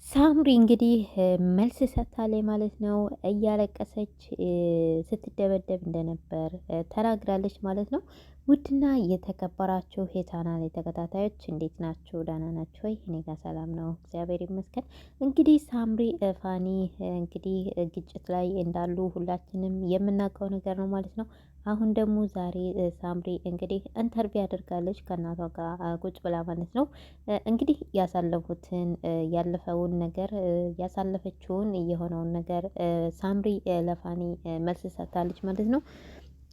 ሳምሪ እንግዲህ መልስ ሰጥታለች ማለት ነው። እያለቀሰች ስትደበደብ እንደነበር ተናግራለች ማለት ነው። ውድና የተከበራችሁ የቻናሌ ተከታታዮች እንዴት ናችሁ? ደህና ናችሁ ወይ? እኔ ጋር ሰላም ነው፣ እግዚአብሔር ይመስገን። እንግዲህ ሳምሪ ፋኒ እንግዲህ ግጭት ላይ እንዳሉ ሁላችንም የምናውቀው ነገር ነው ማለት ነው። አሁን ደግሞ ዛሬ ሳምሪ እንግዲህ ኢንተርቪው አድርጋለች ከእናቷ ጋር ቁጭ ብላ ማለት ነው። እንግዲህ ያሳለፉትን ያለፈውን ነገር ያሳለፈችውን የሆነውን ነገር ሳምሪ ለፋኒ መልስ ሰጥታለች ማለት ነው።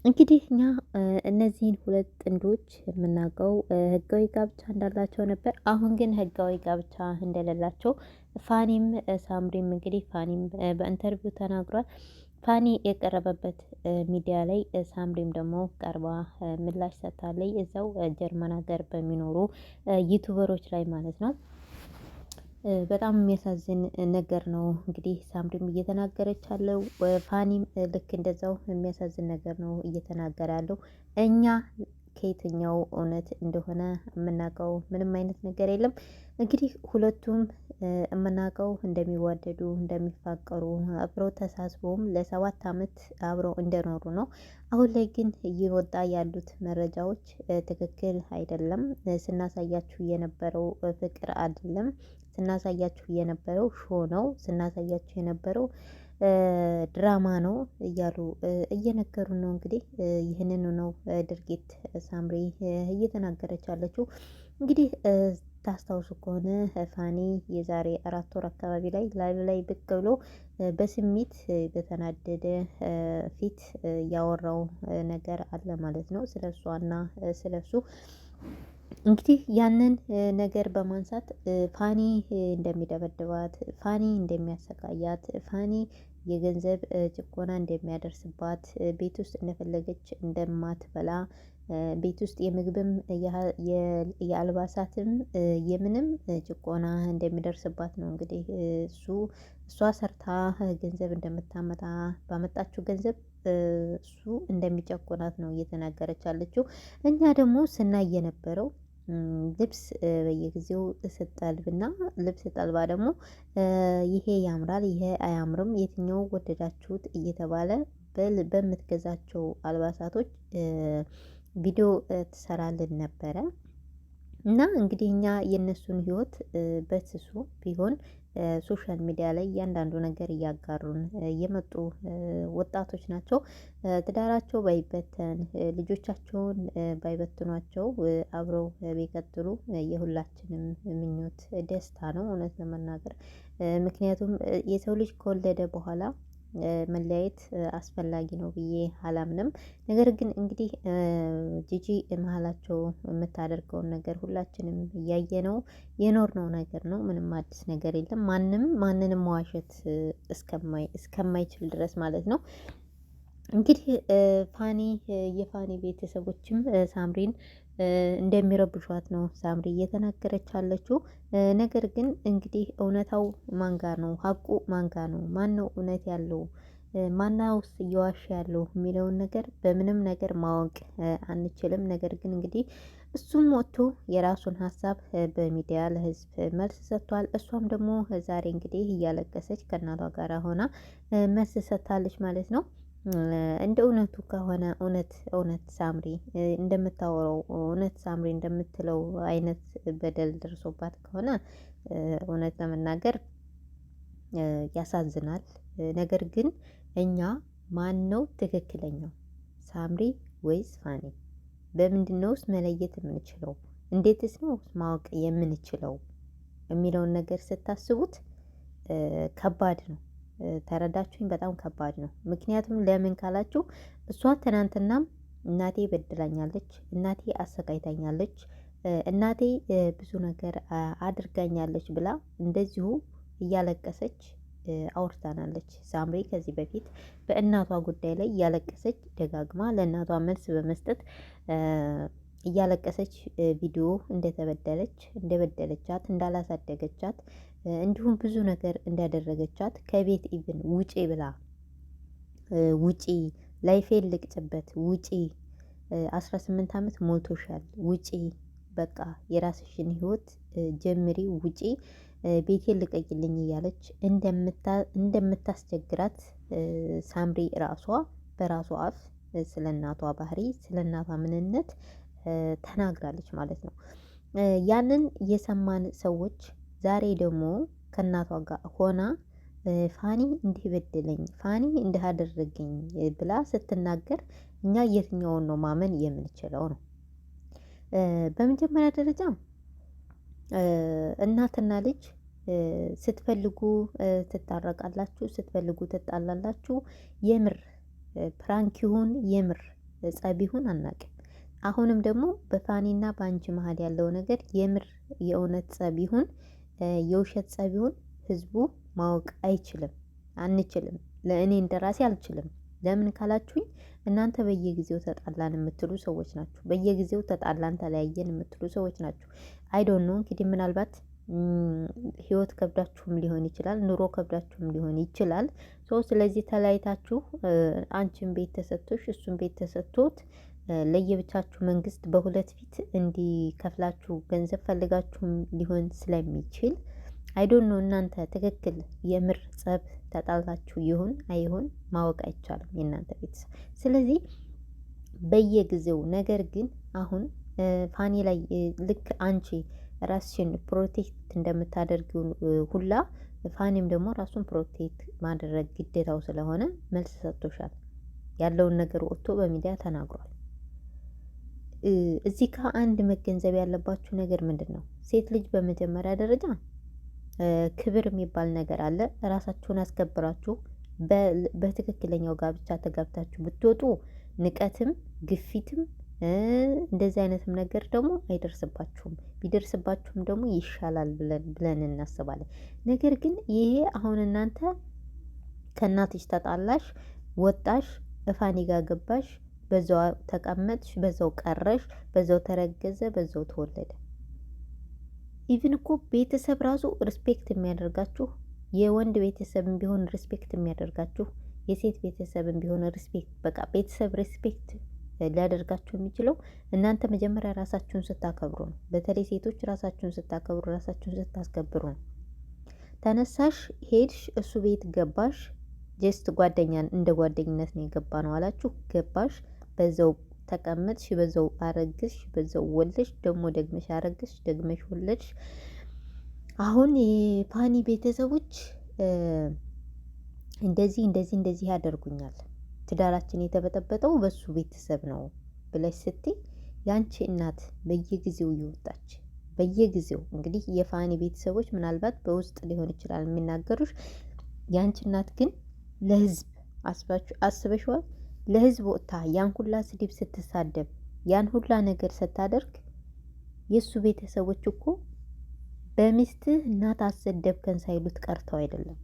እንግዲህ እኛ እነዚህን ሁለት ጥንዶች የምናውቀው ህጋዊ ጋብቻ እንዳላቸው ነበር። አሁን ግን ህጋዊ ጋብቻ እንደሌላቸው ፋኒም ሳምሪም እንግዲህ ፋኒም በኢንተርቪው ተናግሯል። ፋኒ የቀረበበት ሚዲያ ላይ ሳምሪም ደግሞ ቀርባ ምላሽ ሰጥታለች። እዛው ጀርመን ሀገር በሚኖሩ ዩቱበሮች ላይ ማለት ነው። በጣም የሚያሳዝን ነገር ነው እንግዲህ ሳምሪም እየተናገረች ያለው፣ ፋኒም ልክ እንደዛው የሚያሳዝን ነገር ነው እየተናገረ ያለው። እኛ ከየትኛው እውነት እንደሆነ የምናውቀው ምንም አይነት ነገር የለም። እንግዲህ ሁለቱም የምናውቀው እንደሚዋደዱ እንደሚፋቀሩ አብረው ተሳስበውም ለ7 ዓመት አብረው እንደኖሩ ነው። አሁን ላይ ግን እየወጣ ያሉት መረጃዎች ትክክል አይደለም። ስናሳያችሁ የነበረው ፍቅር አይደለም፣ ስናሳያችሁ የነበረው ሾ ነው፣ ስናሳያችሁ የነበረው ድራማ ነው እያሉ እየነገሩን ነው። እንግዲህ ይህንን ነው ድርጊት ሳምሪ እየተናገረች ያለችው። እንግዲህ ታስታውሱ ከሆነ ፋኒ የዛሬ 4 ወር አካባቢ ላይ ላይቭ ላይ ብቅ ብሎ በስሜት በተናደደ ፊት ያወራው ነገር አለ ማለት ነው፣ ስለሷና ስለሱ። እንግዲህ ያንን ነገር በማንሳት ፋኒ እንደሚደበድባት፣ ፋኒ እንደሚያሰቃያት፣ ፋኒ የገንዘብ ጭቆና እንደሚያደርስባት፣ ቤት ውስጥ እንደፈለገች እንደማትበላ፣ ቤት ውስጥ የምግብም የአልባሳትም የምንም ጭቆና እንደሚደርስባት ነው። እንግዲህ እሷ ሰርታ ገንዘብ እንደምታመጣ፣ ባመጣችው ገንዘብ እሱ እንደሚጨቆናት ነው እየተናገረች ያለችው። እኛ ደግሞ ስናይ የነበረው ልብስ በየጊዜው ስጠልብና ልብስ ጠልባ ደግሞ ይሄ ያምራል፣ ይሄ አያምርም፣ የትኛው ወደዳችሁት እየተባለ በምትገዛቸው አልባሳቶች ቪዲዮ ትሰራልን ነበረ። እና እንግዲህ እኛ የእነሱን ህይወት በስሱ ቢሆን ሶሻል ሚዲያ ላይ እያንዳንዱ ነገር እያጋሩን የመጡ ወጣቶች ናቸው። ትዳራቸው ባይበተን ልጆቻቸውን ባይበትኗቸው አብረው ቢቀጥሉ የሁላችንም ምኞት ደስታ ነው፣ እውነት ለመናገር። ምክንያቱም የሰው ልጅ ከወለደ በኋላ መለያየት አስፈላጊ ነው ብዬ አላምንም። ነገር ግን እንግዲህ ጂጂ መሀላቸው የምታደርገውን ነገር ሁላችንም እያየነው የኖርነው ነገር ነው። ምንም አዲስ ነገር የለም። ማንም ማንንም መዋሸት እስከማይችል ድረስ ማለት ነው። እንግዲህ ፋኒ የፋኒ ቤተሰቦችም ሳምሪን እንደሚረብሿት ነው ሳምሪ እየተናገረች አለችው። ነገር ግን እንግዲህ እውነታው ማንጋ ነው? ሀቁ ማንጋ ነው? ማን ነው እውነት ያለው? ማናውስ እየዋሸ ያለው የሚለውን ነገር በምንም ነገር ማወቅ አንችልም። ነገር ግን እንግዲህ እሱም ወጥቶ የራሱን ሀሳብ በሚዲያ ለህዝብ መልስ ሰጥቷል። እሷም ደግሞ ዛሬ እንግዲህ እያለቀሰች ከእናቷ ጋር ሆና መልስ ሰጥታለች ማለት ነው። እንደ እውነቱ ከሆነ እውነት ሳምሪ እንደምታወራው እውነት ሳምሪ እንደምትለው አይነት በደል ደርሶባት ከሆነ እውነት ለመናገር ያሳዝናል። ነገር ግን እኛ ማን ነው ትክክለኛው? ሳምሪ ወይስ ፋኒ? በምንድነውስ መለየት የምንችለው? እንዴትስ ነው ማወቅ የምንችለው የሚለውን ነገር ስታስቡት ከባድ ነው። ተረዳችሁኝ? በጣም ከባድ ነው። ምክንያቱም ለምን ካላችሁ እሷ ትናንትናም እናቴ በድላኛለች፣ እናቴ አሰቃይታኛለች፣ እናቴ ብዙ ነገር አድርጋኛለች ብላ እንደዚሁ እያለቀሰች አውርታናለች። ሳምሪ ከዚህ በፊት በእናቷ ጉዳይ ላይ እያለቀሰች ደጋግማ ለእናቷ መልስ በመስጠት እያለቀሰች ቪዲዮ እንደተበደለች እንደበደለቻት እንዳላሳደገቻት እንዲሁም ብዙ ነገር እንዳደረገቻት ከቤት ኢቭን ውጪ ብላ ውጪ ላይፌን ልቅጭበት ውጪ 18 ዓመት ሞልቶሻል ውጪ በቃ የራስሽን ህይወት ጀምሪ ውጪ ቤቴን ልቀቂልኝ እያለች እንደምታስቸግራት ሳምሪ ራሷ በራሷ አፍ ስለ እናቷ ባህሪ ስለ እናቷ ምንነት ተናግራለች ማለት ነው። ያንን የሰማን ሰዎች ዛሬ ደግሞ ከእናቷ ጋር ሆና ፋኒ እንዲህ በደለኝ፣ ፋኒ እንዲህ አደረገኝ ብላ ስትናገር እኛ የትኛውን ነው ማመን የምንችለው ነው? በመጀመሪያ ደረጃ እናትና ልጅ ስትፈልጉ ትታረቃላችሁ፣ ስትፈልጉ ትጣላላችሁ። የምር ፕራንክ ይሁን የምር ጸብ ይሁን አናውቅም። አሁንም ደግሞ በፋኒና በአንቺ መሀል ያለው ነገር የምር የእውነት ጸብ ይሁን የውሸት ጸብ ይሁን ህዝቡ ማወቅ አይችልም፣ አንችልም። ለእኔ እንደራሴ አልችልም። ለምን ካላችሁኝ እናንተ በየጊዜው ተጣላን የምትሉ ሰዎች ናችሁ። በየጊዜው ተጣላን ተለያየን የምትሉ ሰዎች ናችሁ። አይዶን ነው እንግዲህ ምናልባት ህይወት ከብዳችሁም ሊሆን ይችላል፣ ኑሮ ከብዳችሁም ሊሆን ይችላል። ስለዚህ ተለያይታችሁ አንቺን ቤት ተሰጥቶሽ እሱን ቤት ተሰጥቶት ለየብቻችሁ መንግስት በሁለት ፊት እንዲከፍላችሁ ገንዘብ ፈልጋችሁም ሊሆን ስለሚችል አይዶን ነው እናንተ ትክክል የምር ጸብ ተጣልታችሁ ይሁን አይሁን ማወቅ አይቻልም የእናንተ ቤተሰብ። ስለዚህ በየጊዜው ነገር ግን አሁን ፋኒ ላይ ልክ አንቺ ራስሽን ፕሮቴክት እንደምታደርጊው ሁላ ፋኒም ደግሞ ራሱን ፕሮቴክት ማድረግ ግዴታው ስለሆነ መልስ ሰጥቶሻል። ያለውን ነገር ወጥቶ በሚዲያ ተናግሯል። እዚህ ከአንድ መገንዘብ ያለባችሁ ነገር ምንድን ነው? ሴት ልጅ በመጀመሪያ ደረጃ ክብር የሚባል ነገር አለ። ራሳችሁን አስከብራችሁ በትክክለኛው ጋብቻ ተጋብታችሁ ብትወጡ ንቀትም ግፊትም እንደዚህ አይነትም ነገር ደግሞ አይደርስባችሁም። ቢደርስባችሁም ደግሞ ይሻላል ብለን እናስባለን። ነገር ግን ይሄ አሁን እናንተ ከእናትሽ ተጣላሽ፣ ወጣሽ፣ እፋኒ ጋር ገባሽ፣ በዛው ተቀመጥሽ፣ በዛው ቀረሽ፣ በዛው ተረገዘ፣ በዛው ተወለደ። ኢቭን እኮ ቤተሰብ ራሱ ሪስፔክት የሚያደርጋችሁ የወንድ ቤተሰብም ቢሆን ሪስፔክት የሚያደርጋችሁ የሴት ቤተሰብም ቢሆን ሪስፔክት በቃ ቤተሰብ ሪስፔክት ሊያደርጋችሁ የሚችለው እናንተ መጀመሪያ ራሳችሁን ስታከብሩ ነው። በተለይ ሴቶች ራሳችሁን ስታከብሩ ራሳችሁን ስታስከብሩ ነው። ተነሳሽ ሄድሽ፣ እሱ ቤት ገባሽ፣ ጀስት ጓደኛን እንደ ጓደኝነት ነው የገባ ነው አላችሁ፣ ገባሽ፣ በዛው ተቀመጥሽ፣ በዛው አረግሽ፣ በዛው ወለድሽ፣ ደግሞ ደግመሽ አረግሽ፣ ደግመሽ ወለድሽ። አሁን የፋኒ ቤተሰቦች እንደዚህ ያደርጉኛል፣ ትዳራችን የተበጠበጠው በሱ ቤተሰብ ነው ብለሽ ስትይ ያንቺ እናት በየጊዜው እየወጣች በየጊዜው እንግዲህ የፋኒ ቤተሰቦች ምናልባት በውስጥ ሊሆን ይችላል የሚናገሩሽ። ያንቺ እናት ግን ለህዝብ አስበሽዋል? ለህዝብ ወጥታ ያን ሁላ ስድብ ስትሳደብ ያን ሁላ ነገር ስታደርግ የእሱ ቤተሰቦች እኮ በሚስትህ እናት አሰደብከን ሳይሉት ቀርተው አይደለም።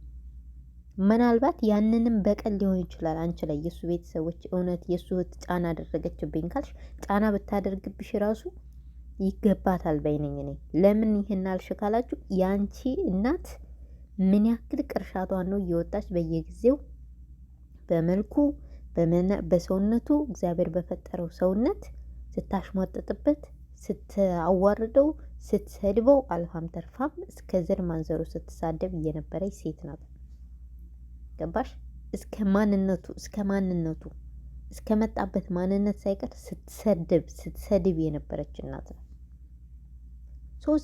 ምናልባት ያንንም በቀል ሊሆን ይችላል አንቺ ላይ የእሱ ቤተሰቦች እውነት የእሱ እህት ጫና አደረገችብኝ ካልሽ ጫና ብታደርግብሽ ራሱ ይገባታል በይነኝ እኔ። ለምን ይህን አልሽ ካላችሁ የአንቺ እናት ምን ያክል ቅርሻቷን ነው እየወጣች በየጊዜው በመልኩ በሰውነቱ እግዚአብሔር በፈጠረው ሰውነት ስታሽሟጥጥበት፣ ስትአዋርደው፣ ስትሰድበው አልፋም ተርፋም እስከ ዘር ማንዘሩ ስትሳደብ እየነበረች ሴት ናት። ገባሽ? እስከ ማንነቱ እስከ መጣበት ማንነት ሳይቀር ስትሰድብ የነበረች እናት ናት።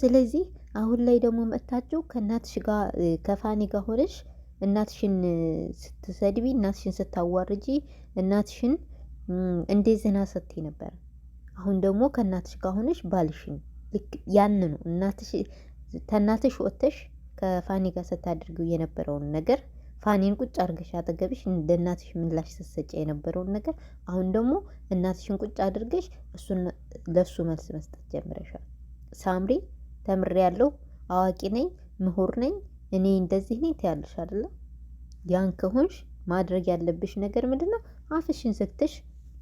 ስለዚህ አሁን ላይ ደግሞ መጥታችሁ ከእናትሽ ጋር ከፋኒ ጋር ሆነሽ እናትሽን ስትሰድቢ፣ እናትሽን ስታዋርጂ፣ እናትሽን እንደዚህና ስትይ ነበር። አሁን ደግሞ ከእናትሽ ጋር ሆነሽ ባልሽን ልክ ያን ነው ከእናትሽ ወጥተሽ ከፋኒ ጋር ስታደርጊው የነበረውን ነገር ፋኒን ቁጭ አድርገሽ አጠገብሽ እንደ እናትሽ ምላሽ ስትሰጪ የነበረውን ነገር አሁን ደግሞ እናትሽን ቁጭ አድርገሽ ለሱ መልስ መስጠት ጀምረሻል። ሳምሪ ተምሬያለሁ፣ አዋቂ ነኝ፣ ምሁር ነኝ፣ እኔ እንደዚህ ነኝ ትያለሽ አይደለ? ያን ከሆንሽ ማድረግ ያለብሽ ነገር ምንድነው? አፍሽን ዘግተሽ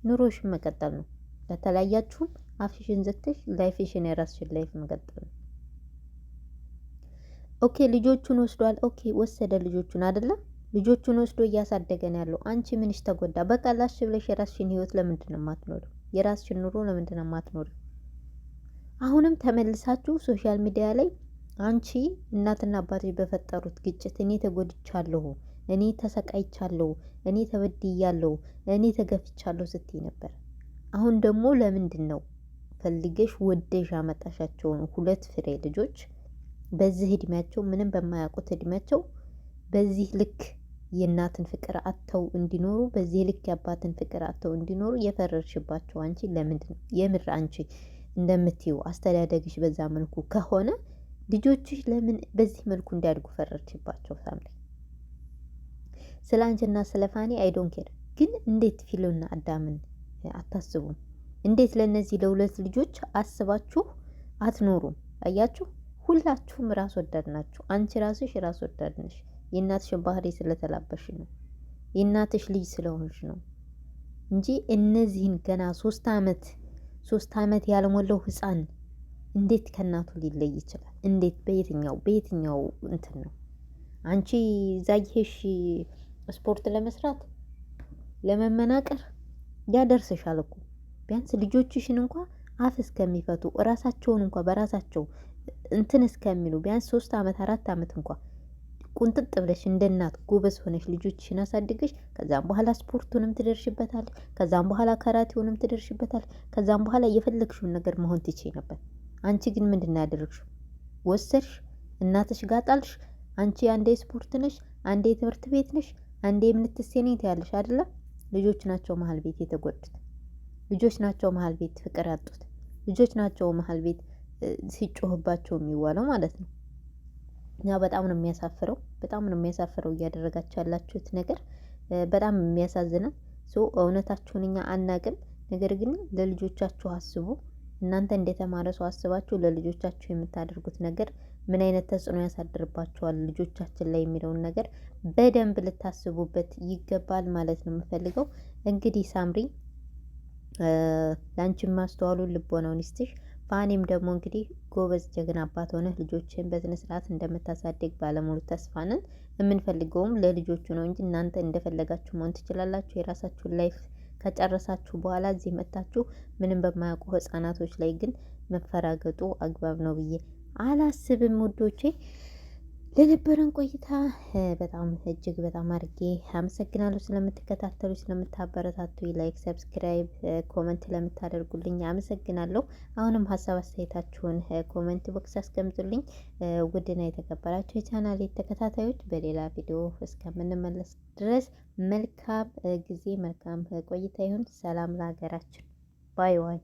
ኑሮሽን መቀጠል ነው። ለተለያያችሁም አፍሽን ዘግተሽ ላይፍሽን የራስሽን ላይፍ መቀጠል ነው። ኦኬ ልጆቹን ወስዷል። ኦኬ ወሰደ ልጆቹን አይደለም? ልጆቹን ወስዶ እያሳደገ ነው ያለው። አንቺ ምንሽ ተጎዳ? በቃ ላሽ ብለሽ የራስሽን ህይወት ለምንድን ነው የማትኖሪው? የራስሽን ኑሮ ለምንድን ነው የማትኖሪው? አሁንም ተመልሳችሁ ሶሻል ሚዲያ ላይ አንቺ እናትና አባቶች በፈጠሩት ግጭት እኔ ተጎድቻለሁ፣ እኔ ተሰቃይቻለሁ፣ እኔ ተበድያለሁ፣ እኔ ተገፍቻለሁ ስትይ ነበር። አሁን ደግሞ ለምንድን ነው ፈልገሽ ወደሽ ያመጣሻቸውን ሁለት ፍሬ ልጆች በዚህ እድሜያቸው ምንም በማያውቁት እድሜያቸው በዚህ ልክ የእናትን ፍቅር አጥተው እንዲኖሩ በዚህ ልክ የአባትን ፍቅር አጥተው እንዲኖሩ የፈረድሽባቸው አንቺ ለምንድን ነው? የምር አንቺ እንደምትይው አስተዳደግሽ በዛ መልኩ ከሆነ ልጆችሽ ለምን በዚህ መልኩ እንዲያድጉ ፈረድሽባቸው? ሳምሪ ስለ አንቺና ስለ ፋኒ አይዶን ኬር፣ ግን እንዴት ፊሎና አዳምን አታስቡም? እንዴት ለእነዚህ ለሁለት ልጆች አስባችሁ አትኖሩም? አያችሁ፣ ሁላችሁም ራስ ወዳድ ናችሁ። አንቺ ራስሽ ራስ ወዳድ ነሽ። የእናትሽን ባህሪ ስለተላበሽ ነው፣ የእናትሽ ልጅ ስለሆንሽ ነው እንጂ እነዚህን ገና ሶስት አመት ያልሞላው ህፃን እንዴት ከእናቱ ሊለይ ይችላል? እንዴት በየትኛው እንትን ነው? አንቺ ዛይሄሽ ስፖርት ለመስራት ለመመናቀር ያደርስሻል እኮ። ቢያንስ ልጆችሽን እንኳ አፍ እስከሚፈቱ እራሳቸውን እንኳ በራሳቸው እንትን እስከሚሉ ቢያንስ 3 አመት 4 አመት እንኳ ቁንጥጥ ብለሽ እንደ እናት ጎበዝ ሆነሽ ልጆችሽን አሳድገሽ ከዛም በኋላ ስፖርቱንም ትደርሽበታል። ከዛም በኋላ ካራቴውንም ትደርሽበታል። ከዛም በኋላ የፈለግሽውን ነገር መሆን ትችይ ነበር። አንቺ ግን ምንድን ነው ያደረግሽው? ወሰድሽ፣ እናትሽ ጋር ጣልሽ። አንቺ አንዴ ስፖርት ነሽ፣ አንዴ ትምህርት ቤት ነሽ፣ አንዴ የምንትሴኔ ትያለሽ አይደለ? ልጆች ናቸው መሀል ቤት የተጎዱት። ልጆች ናቸው መሀል ቤት ፍቅር ያጡት። ልጆች ናቸው መሀል ቤት ሲጮህባቸው የሚዋለው ማለት ነው። እና በጣም ነው የሚያሳፍረው፣ በጣም ነው የሚያሳፍረው እያደረጋችሁ ያላችሁት ነገር በጣም የሚያሳዝናል። እውነታችሁን እኛ አናቅም፣ ነገር ግን ለልጆቻችሁ አስቡ። እናንተ እንደተማረ ሰው አስባችሁ ለልጆቻችሁ የምታደርጉት ነገር ምን አይነት ተጽዕኖ ያሳድርባቸዋል ልጆቻችን ላይ የሚለውን ነገር በደንብ ልታስቡበት ይገባል ማለት ነው የምፈልገው። እንግዲህ ሳምሪ ለአንቺም ማስተዋሉን ልቦናውን ይስጥሽ። ፋኒም ደግሞ እንግዲህ ጎበዝ ጀግና አባት ሆነህ ልጆችን በስነ ስርዓት እንደምታሳድግ ባለሙሉ ተስፋ ነን። የምንፈልገውም ለልጆቹ ነው እንጂ እናንተ እንደፈለጋችሁ መሆን ትችላላችሁ። የራሳችሁን ላይፍ ከጨረሳችሁ በኋላ እዚህ መታችሁ ምንም በማያውቁ ህጻናቶች ላይ ግን መፈራገጡ አግባብ ነው ብዬ አላስብም ውዶቼ። ለነበረን ቆይታ በጣም እጅግ በጣም አድርጌ አመሰግናለሁ። ስለምትከታተሉ ስለምታበረታቱ፣ ላይክ፣ ሰብስክራይብ፣ ኮመንት ለምታደርጉልኝ አመሰግናለሁ። አሁንም ሀሳብ አስተያየታችሁን ኮመንት ቦክስ አስቀምጡልኝ። ውድና የተከበራችሁ የቻናሌ ተከታታዮች በሌላ ቪዲዮ እስከምንመለስ ድረስ መልካም ጊዜ መልካም ቆይታ ይሁን። ሰላም ለሀገራችን። ባይ ባይ።